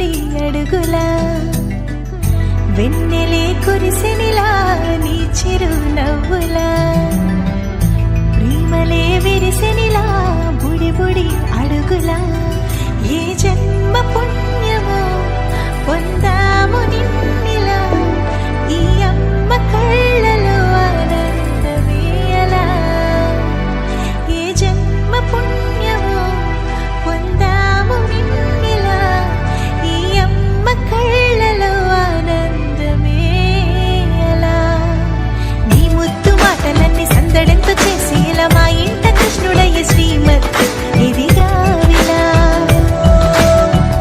బుడి అడుగులా వెన్నెలే కురిసెనిలా నీ చిరు నవ్వులా ప్రేమలే విరిసెనిలా బుడి బుడి అడుగులా ఏ జన్మ పుణ్యమో పొందాము నిన్నిలా ఈ అమ్మ కళ్ళలో ఆనందమే అలా ఏ జన్మ పుణ్యమో పొందాము నిన్నిలా ఈ అమ్మ కళ్ళలో ఆనందమే అలా నీ ముద్దు మాటలన్నీ సందడెంతో చేసి ఇలా మా ఇంట కృష్ణుడయ్య శ్రీమత్ ఇదిగా విలా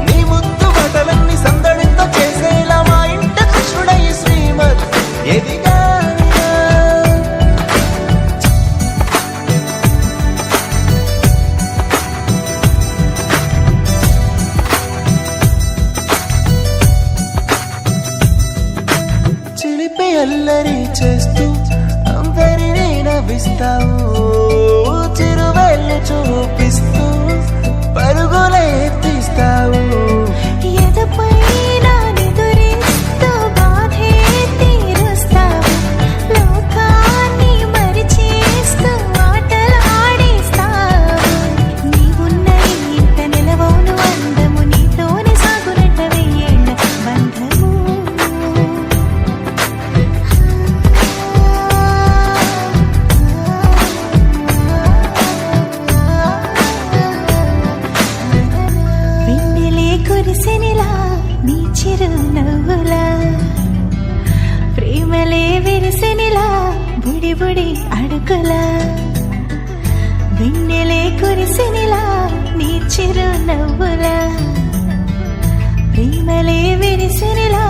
నీ ముద్దు మాటలన్నీ సందడెంతో చేసేలా మా ఇంట కృష్ణుడయ్య శ్రీమత్ ఎదిగా చిలిపి అల్లరి చేస్తూ అందరినీ నవ్విస్తావు చిరువెల్లి చూపిస్తూ పరుగులే తీస్తావు ఎదపై నా నిదురిస్తూ బాధే తీరుస్తావు లోకాన్ని మరిచేస్తూ ఆటలాడేస్తావు నీవున్న ఇంత నిలవను అందము నీతోనే సాగునట్ట వెయ్యేళ్ళ బంధము వెన్నెలే కురిసెనిలా నీ చిరు నవ్వులా ప్రేమలే విరిసెనిలా బుడి బుడి అడుగులా వెన్నెలే కురిసెనిలా నీ చిరు నవ్వులా ప్రేమలే విరిసెనిలా